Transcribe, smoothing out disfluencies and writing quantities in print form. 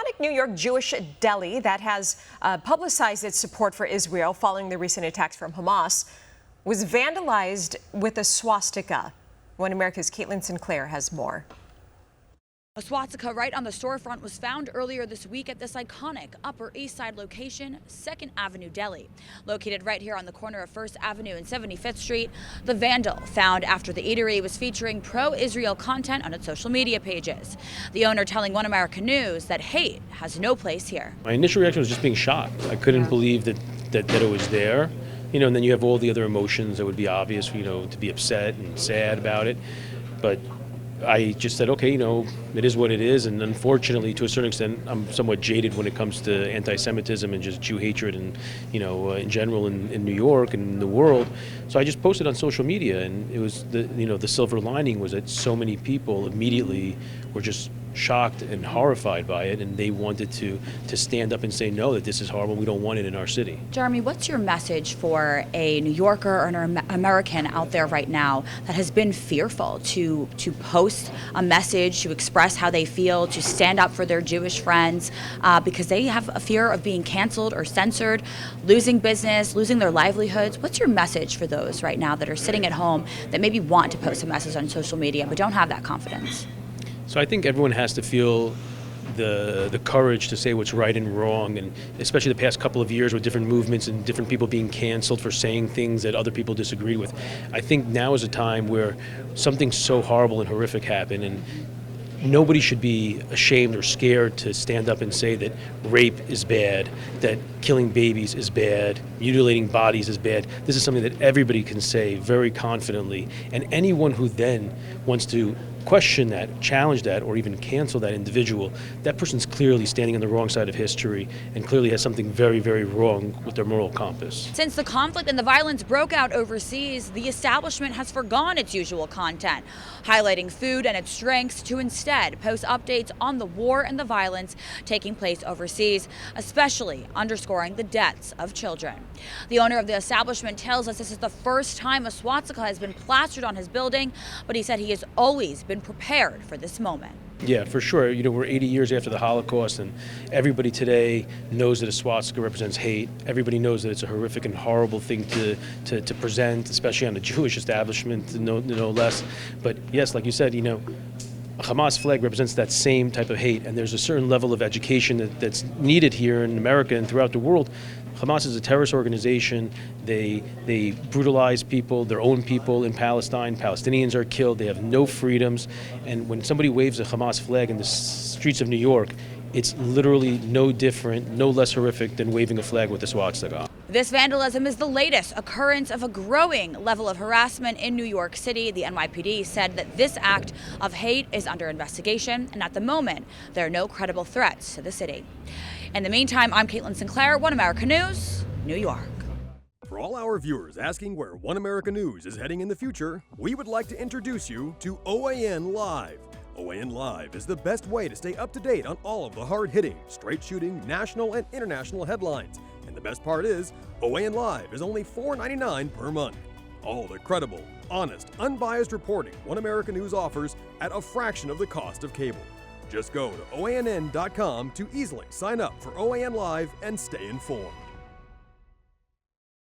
iconic New York Jewish deli that has publicized its support for Israel following the recent attacks from Hamas was vandalized with a swastika. One America's Caitlin Sinclair has more. A swastika right on the storefront was found earlier this week at this iconic Upper East Side location, 2nd Avenue Deli. Located right here on the corner of 1st Avenue and 75th Street, the vandal found after the eatery was featuring pro-Israel content on its social media pages. The owner telling One American News that hate has no place here. My initial reaction was just being shocked. I couldn't believe that it was there. And then you have all the other emotions that would be obvious, to be upset and sad about it. But I just said, okay, it is what it is. And unfortunately, to a certain extent, I'm somewhat jaded when it comes to anti-Semitism and just Jew hatred and, in general in New York and the world. So I just posted on social media, and it was the silver lining was that so many people immediately were just shocked and horrified by it, and they wanted to stand up and say, no, that this is horrible, we don't want it in our city. Jeremy, what's your message for a New Yorker or an American out there right now that has been fearful to post a message, to express how they feel, to stand up for their Jewish friends, because they have a fear of being canceled or censored, losing business, losing their livelihoods? What's your message for those right now that are sitting at home that maybe want to post a message on social media but don't have that confidence? So I think everyone has to feel the courage to say what's right and wrong, and especially the past couple of years with different movements and different people being canceled for saying things that other people disagree with. I think now is a time where something so horrible and horrific happened, and nobody should be ashamed or scared to stand up and say that rape is bad, that killing babies is bad, mutilating bodies is bad. This is something that everybody can say very confidently, and anyone who then wants to question that, challenge that, or even cancel that individual, that person's clearly standing on the wrong side of history and clearly has something very, very wrong with their moral compass. Since the conflict and the violence broke out overseas, the establishment has forgone its usual content, highlighting food and its strengths to instead post updates on the war and the violence taking place overseas, especially underscoring the deaths of children. The owner of the establishment tells us this is the first time a swastika has been plastered on his building, but he said he has always been prepared for this moment. Yeah, for sure. We're 80 years after the Holocaust, and everybody today knows that a swastika represents hate. Everybody knows that it's a horrific and horrible thing to present, especially on a Jewish establishment, no less. But yes, like you said, a Hamas flag represents that same type of hate, and there's a certain level of education that's needed here in America and throughout the world. Hamas is a terrorist organization. They brutalize people, their own people in Palestine. Palestinians are killed. They have no freedoms. And when somebody waves a Hamas flag in the streets of New York, it's literally no different, no less horrific than waving a flag with a swastika. This vandalism is the latest occurrence of a growing level of harassment in New York City. The NYPD said that this act of hate is under investigation, and at the moment, there are no credible threats to the city. In the meantime, I'm Caitlin Sinclair, One American News, New York. For all our viewers asking where One American News is heading in the future, we would like to introduce you to OAN Live. OAN Live is the best way to stay up to date on all of the hard-hitting, straight-shooting, national and international headlines. And the best part is, OAN Live is only $4.99 per month. All the credible, honest, unbiased reporting One American News offers at a fraction of the cost of cable. Just go to OANN.com to easily sign up for OAN Live and stay informed.